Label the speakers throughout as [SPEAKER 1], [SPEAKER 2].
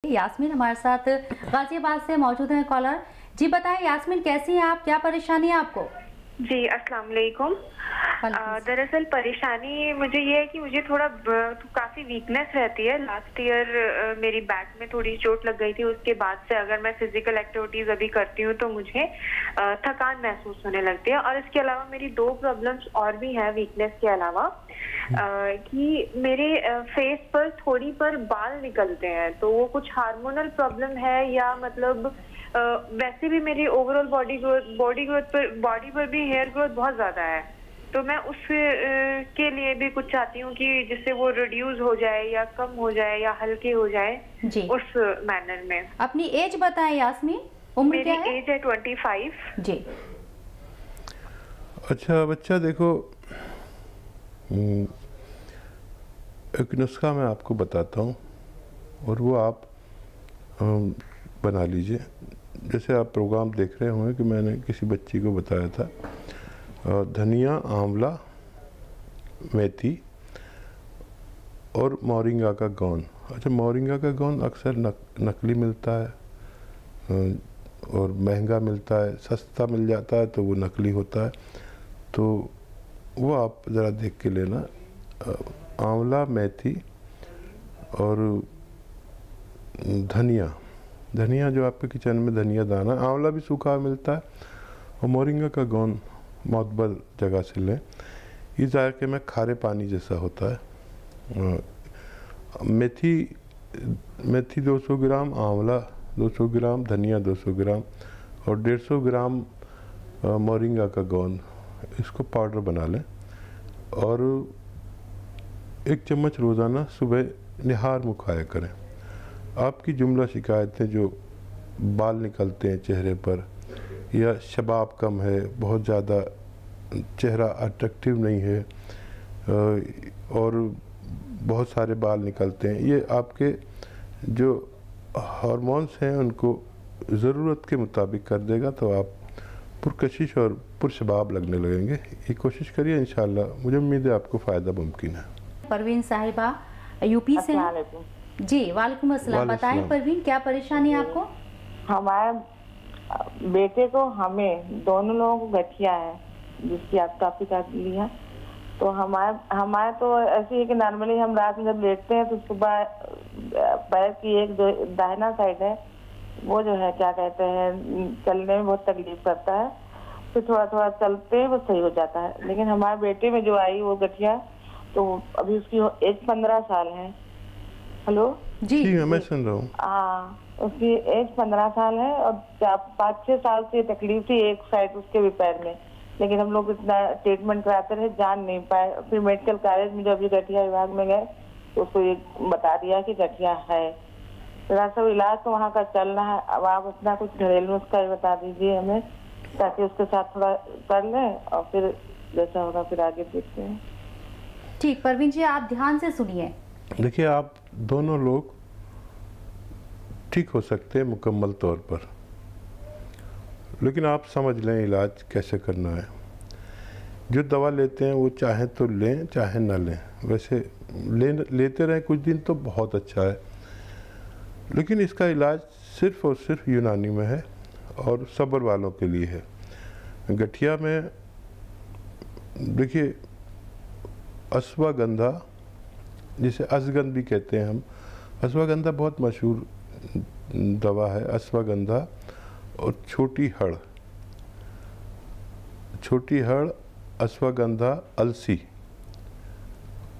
[SPEAKER 1] यास्मीन हमारे साथ गाजियाबाद से मौजूद है कॉलर। जी बताएं यास्मीन, कैसी हैं आप, क्या परेशानी है आपको?
[SPEAKER 2] जी अस्सलाम वालेकुम। दरअसल परेशानी मुझे ये है कि मुझे थोड़ा काफ़ी वीकनेस रहती है। लास्ट ईयर मेरी बैक में थोड़ी चोट लग गई थी, उसके बाद से अगर मैं फिजिकल एक्टिविटीज़ अभी करती हूँ तो मुझे थकान महसूस होने लगती है। और इसके अलावा मेरी 2 प्रॉब्लम्स और भी हैं वीकनेस के अलावा, कि मेरे फेस पर थोड़ी पर बाल निकलते हैं, तो वो कुछ हार्मोनल प्रॉब्लम है या मतलब वैसे भी मेरी ओवरऑल बॉडी पर भी हेयर ग्रोथ बहुत ज्यादा है। तो मैं उस के लिए भी कुछ चाहती हूँ कि जिससे वो रिड्यूस हो जाए या कम हो जाए या हल्के हो जाए
[SPEAKER 1] जी।
[SPEAKER 2] उस मैनर में।
[SPEAKER 1] अपनी एज बताएं यास्मीन, उम्र क्या है?
[SPEAKER 2] मेरी एज है 25।
[SPEAKER 1] जी।
[SPEAKER 3] अच्छा बच्चा, देखो एक नुस्खा मैं आपको बताता हूँ और वो आप बना लीजिए। जैसे आप प्रोग्राम देख रहे होंगे कि मैंने किसी बच्ची को बताया था, धनिया, आंवला, मेथी और मोरिंगा का गोंद। अच्छा, मोरिंगा का गोंद अक्सर नकली मिलता है और महंगा मिलता है, सस्ता मिल जाता है तो वो नकली होता है, तो वो आप ज़रा देख के लेना। आंवला, मेथी और धनिया जो आपके किचन में धनिया दाना, आंवला भी सूखा मिलता है, और मोरिंगा का गोंद मोतबर जगह से लें। ये जायके में खारे पानी जैसा होता है। मेथी 200 ग्राम, आंवला 200 ग्राम, धनिया 200 ग्राम और 150 ग्राम मोरिंगा का गोंद, इसको पाउडर बना लें और 1 चम्मच रोज़ाना सुबह निहार मुँह खाया करें। आपकी जुमला शिकायतें, जो बाल निकलते हैं चेहरे पर या शबाब कम है, बहुत ज़्यादा चेहरा अट्रैक्टिव नहीं है और बहुत सारे बाल निकलते हैं, ये आपके जो हार्मोन्स हैं उनको ज़रूरत के मुताबिक कर देगा, तो आप पुरकशिश और पुरशबाब लगने लगेंगे। ये कोशिश करिए, इंशाल्लाह मुझे उम्मीद है आपको फ़ायदा मुमकिन है।
[SPEAKER 1] परवीन साहिबा यूपी से हैं। जी वालेकुम अस्सलाम। बताएं परवीन, क्या परेशानी है आपको?
[SPEAKER 4] हमारे बेटे को, हमें दोनों लोगों को गठिया है, जिसकी आप काफी ली है। तो हमारे तो ऐसी है कि नॉर्मली हम रात में जब लेटते हैं तो सुबह पैर की एक जो दाहिना साइड है वो जो है क्या कहते हैं, चलने में बहुत तकलीफ करता है, फिर थोड़ा थोड़ा चलते हैं वो सही हो जाता है। लेकिन हमारे बेटे में जो आई वो गठिया, तो अभी उसकी एज 15 साल है। हेलो
[SPEAKER 3] जी मैं सुन रहा हूँ।
[SPEAKER 4] हाँ, उसकी एज 15 साल है और 5-6 साल से तकलीफ थी एक साइड उसके भी पैर में, लेकिन हम लोग इतना ट्रीटमेंट कराते रहे, जान नहीं पाए। फिर मेडिकल कॉलेज में जब भी गठिया विभाग में गए तो उसको ये बता दिया कि गठिया है। थोड़ा सा इलाज तो वहाँ का चल रहा है। अब आप अपना कुछ घरेलू नुस्खा बता दीजिए हमें, ताकि उसके साथ थोड़ा कर लें और फिर जैसा होगा फिर आगे देखते हैं।
[SPEAKER 1] ठीक परवीन जी, आप ध्यान से सुनिए।
[SPEAKER 3] देखिए, आप दोनों लोग ठीक हो सकते हैं मुकम्मल तौर पर, लेकिन आप समझ लें इलाज कैसे करना है। जो दवा लेते हैं वो चाहे तो लें चाहे ना लें, वैसे लेते रहें कुछ दिन तो बहुत अच्छा है, लेकिन इसका इलाज सिर्फ़ और सिर्फ यूनानी में है और सब्र वालों के लिए है। गठिया में देखिए, अश्वगंधा, जिसे अश्वगंध भी कहते हैं हम, अश्वगंधा बहुत मशहूर दवा है। अश्वगंधा और छोटी हड़, अश्वगंधा, अलसी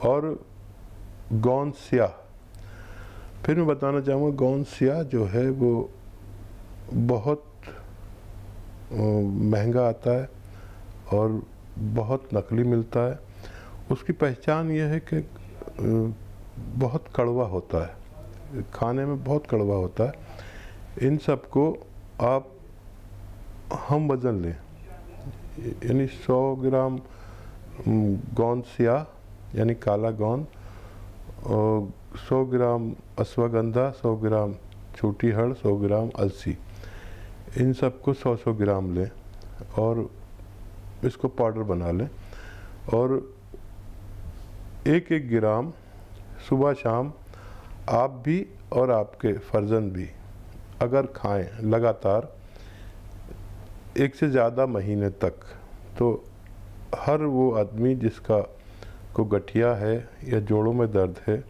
[SPEAKER 3] और गोंद स्याह। फिर मैं बताना चाहूँगा, गोंद स्याह जो है वो बहुत महंगा आता है और बहुत नकली मिलता है। उसकी पहचान ये है कि बहुत कड़वा होता है, खाने में बहुत कड़वा होता है। इन सब को आप हम वज़न लें, यानी 100 ग्राम गोंद स्याह यानी काला गोंद और 100 ग्राम अश्वगंधा, 100 ग्राम छोटी हड़, 100 ग्राम अलसी, इन सब को 100-100 ग्राम लें और इसको पाउडर बना लें और 1-1 ग्राम सुबह शाम आप भी और आपके फर्जंद भी अगर खाएं लगातार 1 से ज़्यादा महीने तक, तो हर वो आदमी जिसका को गठिया है या जोड़ों में दर्द है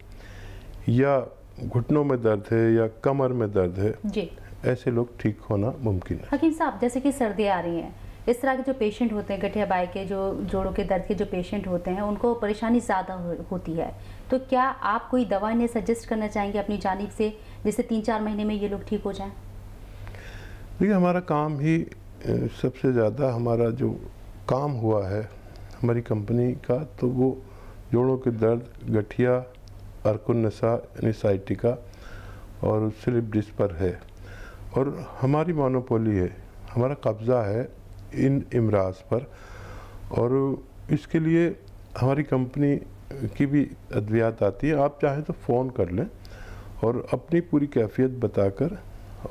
[SPEAKER 3] या घुटनों में दर्द है या कमर में दर्द है
[SPEAKER 1] जी,
[SPEAKER 3] ऐसे लोग ठीक होना मुमकिन है।
[SPEAKER 1] हकीम साहब, जैसे कि सर्दी आ रही है, इस तरह के जो पेशेंट होते हैं, गठिया बाई के जो जोड़ों के दर्द के जो पेशेंट होते हैं, उनको परेशानी ज़्यादा होती है, तो क्या आप कोई दवा इन्हें सजेस्ट करना चाहेंगे अपनी जानिब से, जिससे 3-4 महीने में ये लोग ठीक हो जाएं?
[SPEAKER 3] देखिए, हमारा काम ही सबसे ज़्यादा हमारा जो काम हुआ है हमारी कंपनी का, तो वो जोड़ों के दर्द, गठिया, अर्कुन-नसा यानी साइटिका और स्लिप डिस्क पर है, और हमारी मोनोपोली है, हमारा कब्ज़ा है इन इमराज पर, और इसके लिए हमारी कंपनी की भी अद्वियात आती है। आप चाहें तो फ़ोन कर लें और अपनी पूरी कैफियत बताकर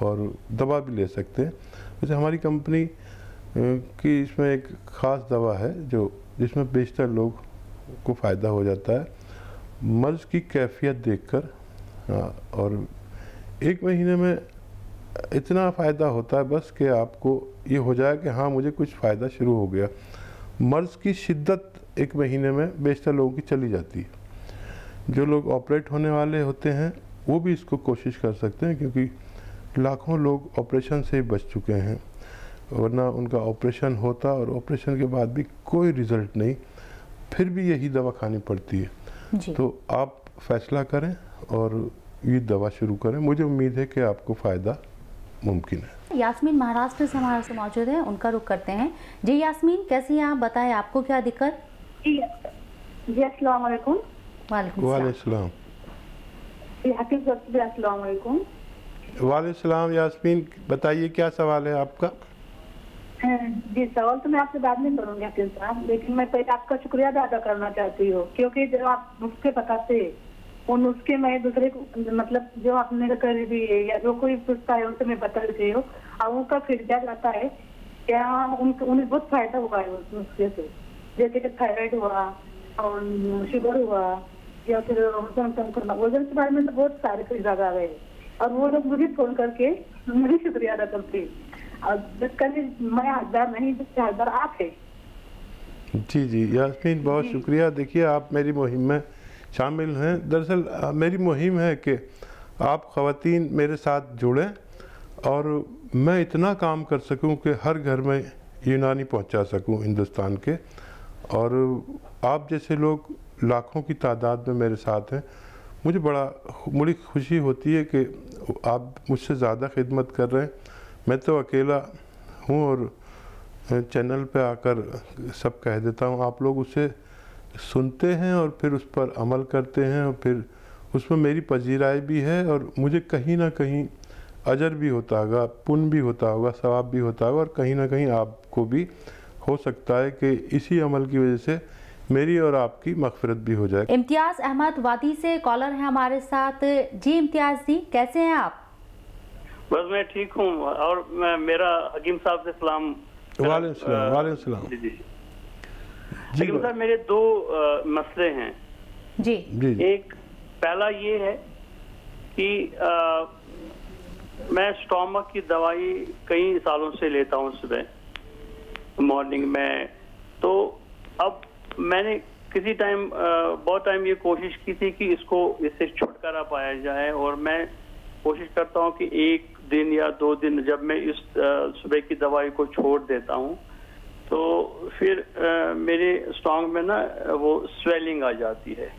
[SPEAKER 3] और दवा भी ले सकते हैं। वैसे हमारी कंपनी की इसमें एक ख़ास दवा है जो जिसमें बेशतर लोग को फ़ायदा हो जाता है, मर्ज़ की कैफियत देखकर, और 1 महीने में इतना फ़ायदा होता है बस कि आपको ये हो जाए कि हाँ मुझे कुछ फ़ायदा शुरू हो गया। मर्ज़ की शिद्दत 1 महीने में बेशतर लोगों की चली जाती है। जो लोग ऑपरेट होने वाले होते हैं वो भी इसको कोशिश कर सकते हैं, क्योंकि लाखों लोग ऑपरेशन से ही बच चुके हैं, वरना उनका ऑपरेशन होता और ऑपरेशन के बाद भी कोई रिज़ल्ट नहीं, फिर भी यही दवा खानी पड़ती है
[SPEAKER 1] जी।
[SPEAKER 3] तो आप फैसला करें और ये दवा शुरू करें। मुझे उम्मीद है कि आपको फ़ायदा मुमकिन है।
[SPEAKER 1] यास्मीन महाराष्ट्र से हमारे से मौजूद है, उनका रुख करते हैं। जी यास्मीन, कैसी हैं आप, बताएं आपको क्या दिक्कत?
[SPEAKER 5] जी अस्सलाम वालेकुम।
[SPEAKER 3] वालेकुम सलाम। वालेकुम सलाम। यास्मीन बताइए क्या सवाल है आपका?
[SPEAKER 5] जी, सवाल तो मैं आपसे बाद में करूँगी हकीम साहब, लेकिन मैं पहले आपका शुक्रिया अदा करना चाहती हूँ, क्योंकि जब आप नुस्खे बताते उन नुस्खे में दूसरे को, मतलब जो आपने करीबी है या जो कोई पूछता है उनसे मैं बता देती हूँ, और उनका फीडबैक आता है क्या उन्हें बहुत फायदा हुआ है उस नुस्खे से, जैसे कि थायराइड हुआ और शुगर हुआ या फिर वजन कम करना। वजन के बारे में तो बहुत सारे फीडबैक आ गए, और वो लोग मुझे फोन करके मुझे शुक्रिया अदा करते हैं, और जिसका मैं हकदार नहीं, जिसके हकदार आप है।
[SPEAKER 3] जी जी यास्मीन, बहुत शुक्रिया। देखिए, आप मेरी मुहिम में शामिल हैं। दरअसल मेरी मुहिम है कि आप ख़वातीन मेरे साथ जुड़ें और मैं इतना काम कर सकूं कि हर घर में यूनानी पहुंचा सकूं हिंदुस्तान के, और आप जैसे लोग लाखों की तादाद में मेरे साथ हैं। मुझे बड़ी खुशी होती है कि आप मुझसे ज़्यादा खिदमत कर रहे हैं। मैं तो अकेला हूँ और चैनल पे आकर सब कह देता हूँ, आप लोग उसे सुनते हैं और फिर उस पर अमल करते हैं, और फिर उसमें मेरी पजीराई भी है, और मुझे कहीं ना कहीं अजर भी होता होगा, पुण्य भी होता होगा, सवाब भी होता होगा, और कहीं ना कहीं आपको भी हो सकता है कि इसी अमल की वजह से मेरी और आपकी मग़फ़िरत भी हो जाए।
[SPEAKER 1] इम्तियाज़ अहमद वादी से कॉलर है हमारे साथ। जी इम्तियाज़ जी, कैसे हैं आप?
[SPEAKER 6] बस मैं ठीक हूँ, और मेरा हकीम साहब से सलाम।
[SPEAKER 3] वालेकुम सलाम।
[SPEAKER 6] जी हकीम साहब, मेरे 2 मसले हैं।
[SPEAKER 1] जी
[SPEAKER 3] जी।
[SPEAKER 6] एक पहला ये है कि मैं स्टोमक की दवाई कई सालों से लेता हूँ सुबह मॉर्निंग में, तो अब मैंने किसी टाइम बहुत टाइम ये कोशिश की थी कि इससे छुटकारा पाया जाए, और मैं कोशिश करता हूँ कि 1 दिन या 2 दिन जब मैं इस सुबह की दवाई को छोड़ देता हूँ तो फिर मेरे स्टोमक में ना वो स्वेलिंग आ जाती है,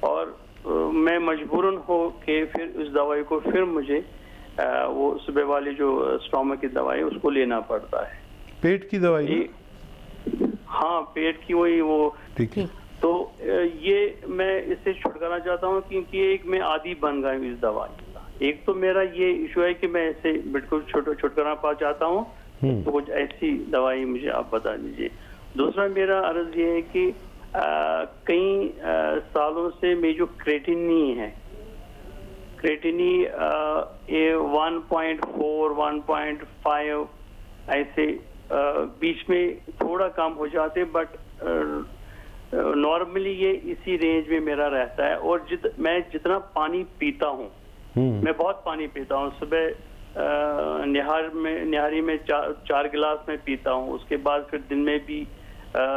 [SPEAKER 6] और मैं मजबूरन हो के फिर उस दवाई को फिर मुझे वो सुबह वाली जो स्टोमक की दवाई है उसको लेना पड़ता है।
[SPEAKER 3] पेट की दवाई?
[SPEAKER 6] हाँ, पेट की वही वो।
[SPEAKER 3] ठीक है।
[SPEAKER 6] तो ये मैं इससे छुटकारा चाहता हूँ, क्योंकि एक मैं आदी बन गया हूँ इस दवाई का। एक तो मेरा ये इशू है कि मैं इससे बिल्कुल छुटकारा पा चाहता हूँ, तो कुछ ऐसी दवाई मुझे आप बता दीजिए। दूसरा मेरा अर्ज ये है कि कई सालों से मेरी जो क्रेटिनी है, क्रेटिनी 1.4 1.5 ऐसे बीच में थोड़ा कम हो जाते, बट नॉर्मली ये इसी रेंज में मेरा रहता है। और मैं जितना पानी पीता हूँ मैं बहुत पानी पीता हूँ। सुबह निहारी में 4 गिलास में पीता हूँ, उसके बाद फिर दिन में भी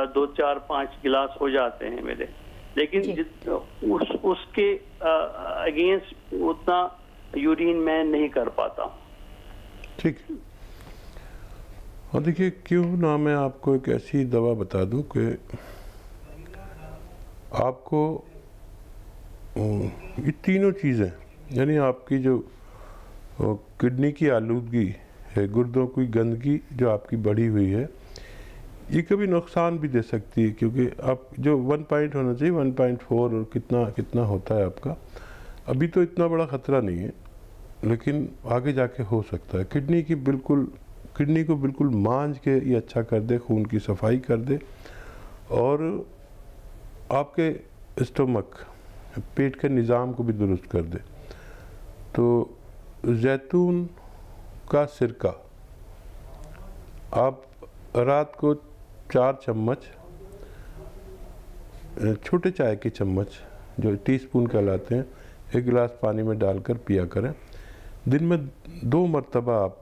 [SPEAKER 6] 2, 4, 5 गिलास हो जाते हैं मेरे। लेकिन उसके अगेंस्ट उतना यूरिन मैं नहीं कर पाता।
[SPEAKER 3] ठीक है। और देखिए, क्यों ना मैं आपको एक ऐसी दवा बता दूं कि आपको ये तीनों चीज़ें, यानी आपकी जो किडनी की आलूदगी है, गुर्दों की गंदगी जो आपकी बढ़ी हुई है, ये कभी नुकसान भी दे सकती है, क्योंकि आप जो 1 पॉइंट होना चाहिए 1.4 और कितना होता है आपका, अभी तो इतना बड़ा ख़तरा नहीं है, लेकिन आगे जाके हो सकता है। किडनी को बिल्कुल मांझ के ये अच्छा कर दे, खून की सफाई कर दे और आपके स्टोमक, पेट के निज़ाम को भी दुरुस्त कर दे। तो जैतून का सिरका आप रात को 4 चम्मच, छोटे चाय के चम्मच जो टीस्पून कहलाते हैं, 1 गिलास पानी में डालकर पिया करें। दिन में 2 मरतबा आप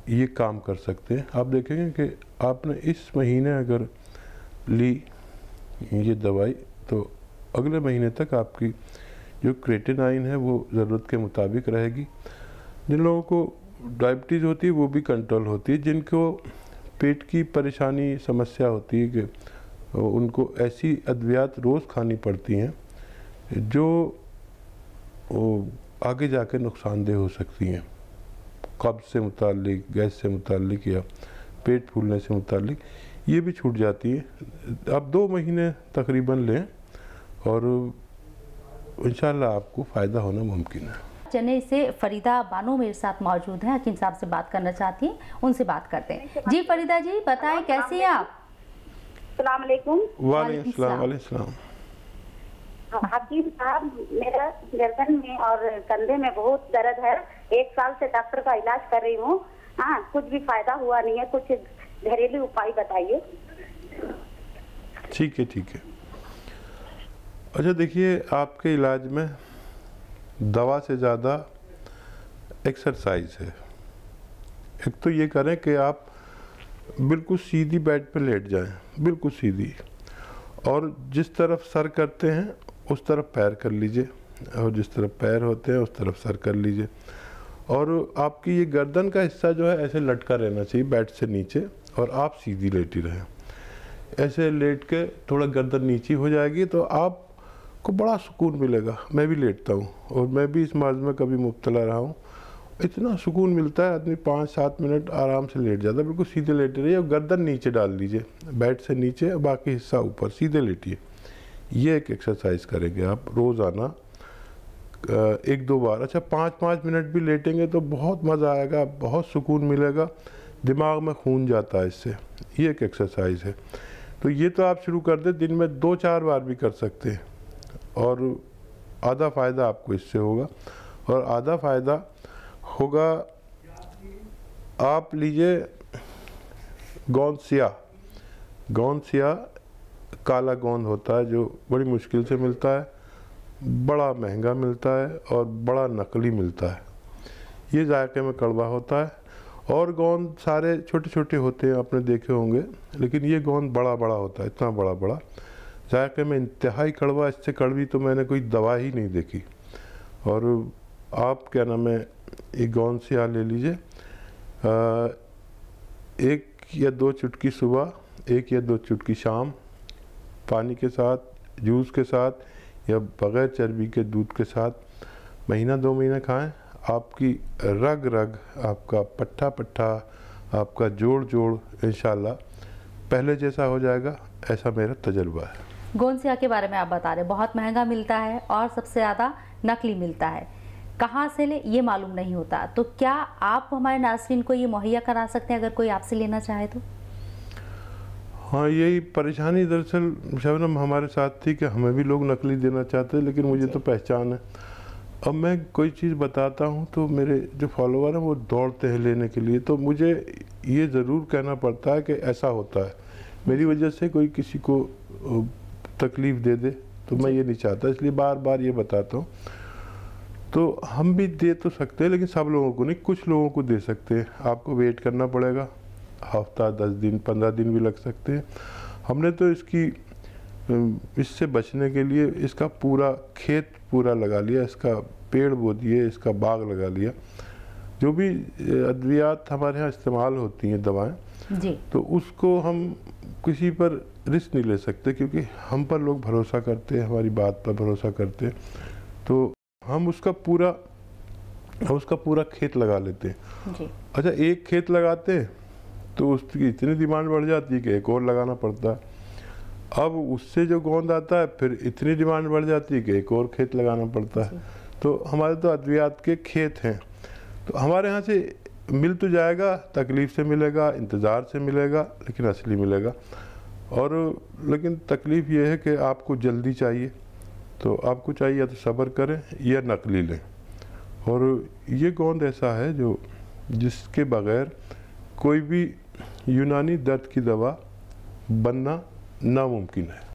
[SPEAKER 3] ये काम कर सकते हैं। आप देखेंगे कि आपने इस महीने अगर ली ये दवाई तो अगले महीने तक आपकी जो क्रेटिनाइन है वो ज़रूरत के मुताबिक रहेगी। जिन लोगों को डायबिटीज़ होती है वो भी कंट्रोल होती है। जिनको पेट की परेशानी समस्या होती है कि उनको ऐसी अद्वियात रोज़ खानी पड़ती हैं जो आगे जाके नुकसानदेह हो सकती हैं, कब्ज़ से मुताल्लिक, गैस से मुताल्लिक या पेट फूलने से मुताल्लिक, ये भी छूट जाती है। आप 2 महीने तकरीबन लें और इंशाल्लाह आपको फ़ायदा होना मुमकिन है।
[SPEAKER 1] चेन्नई से फरीदा बानो मेरे साथ मौजूद हैं, हकीम साहब से बात करना चाहती हैं, उनसे बात करते हैं। जी फरीदा जी, बताएं कैसी हैं आप?
[SPEAKER 7] अस्सलाम वालेकुम।
[SPEAKER 3] वालेकुम सलाम।
[SPEAKER 7] हकीम साहब, मेरा गर्दन में और कंधे में बहुत दर्द है। 1 साल से डॉक्टर का इलाज कर रही हूँ। हाँ, कुछ भी फायदा हुआ नहीं है। कुछ घरेलू उपाय बताइए।
[SPEAKER 3] ठीक है। अच्छा देखिए, आपके इलाज में दवा से ज़्यादा एक्सरसाइज है। एक तो ये करें कि आप बिल्कुल सीधी बेड पे लेट जाएं, बिल्कुल सीधी, और जिस तरफ सर करते हैं उस तरफ पैर कर लीजिए, और जिस तरफ पैर होते हैं उस तरफ सर कर लीजिए। और आपकी ये गर्दन का हिस्सा जो है ऐसे लटका रहना चाहिए बेड से नीचे, और आप सीधी लेटी रहें। ऐसे लेट के थोड़ा गर्दन नीची हो जाएगी तो आपको बड़ा सुकून मिलेगा। मैं भी लेटता हूँ और मैं भी इस मर्ज़ में कभी मुब्तला रहा हूँ। इतना सुकून मिलता है, आदमी 5-7 मिनट आराम से लेट जाता है। बिल्कुल सीधे लेटे रहिए और गर्दन नीचे डाल लीजिए, बेड से नीचे, बाकी हिस्सा ऊपर, सीधे लेटिए। ये एक एक्सरसाइज करेंगे आप रोज़ाना 1-2 बार। अच्छा, 5-5 मिनट भी लेटेंगे तो बहुत मज़ा आएगा, बहुत सुकून मिलेगा, दिमाग में खून जाता है इससे। ये एक एक्सरसाइज है। तो ये तो आप शुरू कर दें, दिन में 2-4 बार भी कर सकते हैं, और आधा फ़ायदा आपको इससे होगा। और आधा फ़ायदा होगा, आप लीजिए गोंद सिया काला गोंद होता है जो बड़ी मुश्किल से मिलता है, बड़ा महंगा मिलता है और बड़ा नकली मिलता है। ये जायके में कड़वा होता है, और गोंद सारे छोटे छोटे होते हैं, आपने देखे होंगे, लेकिन ये गोंद बड़ा बड़ा होता है, इतना बड़ा बड़ा, जायके में इंतहाई कड़वा। इससे कड़वी तो मैंने कोई दवा ही नहीं देखी। और आप क्या नाम है, एक गोंद सिया ले लीजिए, 1 या 2 चुटकी सुबह, 1 या 2 चुटकी शाम, पानी के साथ, जूस के साथ या बग़ैर चर्बी के दूध के साथ, महीना 2 महीने खाएं। आपकी रग रग, आपका पट्ठा पट्ठा, आपका जोड़ जोड़ इंशाल्लाह पहले जैसा हो जाएगा, ऐसा मेरा तजर्बा है।
[SPEAKER 1] गोंद सिया के बारे में आप बता रहे, बहुत महंगा मिलता है और सबसे ज़्यादा नकली मिलता है। कहाँ से ले ये मालूम नहीं होता, तो क्या आप हमारे नाज़रीन को ये मुहैया करा सकते हैं अगर कोई आपसे लेना चाहे तो?
[SPEAKER 3] हाँ, यही परेशानी दरअसल शबनम हमारे साथ थी कि हमें भी लोग नकली देना चाहते हैं, लेकिन मुझे तो पहचान है। अब मैं कोई चीज़ बताता हूँ तो मेरे जो फॉलोवर हैं वो दौड़ते हैं लेने के लिए, तो मुझे ये ज़रूर कहना पड़ता है कि ऐसा होता है, मेरी वजह से कोई किसी को तकलीफ़ दे दे तो मैं ये नहीं चाहता, इसलिए बार बार ये बताता हूँ। तो हम भी दे तो सकते हैं, लेकिन सब लोगों को नहीं, कुछ लोगों को दे सकते हैं। आपको वेट करना पड़ेगा, हफ्ता 10 दिन 15 दिन भी लग सकते हैं। हमने तो इससे बचने के लिए इसका पूरा खेत पूरा लगा लिया, इसका पेड़ बो दिए, इसका बाग लगा लिया। जो भी अद्वियात हमारे यहाँ इस्तेमाल होती हैं दवाएं
[SPEAKER 1] जी, तो
[SPEAKER 3] उसको हम किसी पर रिस्क नहीं ले सकते, क्योंकि हम पर लोग भरोसा करते हैं, हमारी बात पर भरोसा करते हैं, तो हम उसका पूरा खेत लगा लेते हैं
[SPEAKER 1] जी।
[SPEAKER 3] अच्छा, एक खेत लगाते हैं तो उसकी इतनी डिमांड बढ़ जाती है कि एक और लगाना पड़ता है। अब उससे जो गोंद आता है फिर इतनी डिमांड बढ़ जाती है कि एक और खेत लगाना पड़ता है। तो हमारे तो अद्वियात के खेत हैं, तो हमारे यहाँ से मिल तो जाएगा, तकलीफ़ से मिलेगा, इंतज़ार से मिलेगा, लेकिन असली मिलेगा। और लेकिन तकलीफ़ ये है कि आपको जल्दी चाहिए, तो आपको चाहिए या तो सब्र करें या नकली लें। और ये गोंद ऐसा है जिसके बग़ैर कोई भी यूनानी दर्द की दवा बनना नामुमकिन है।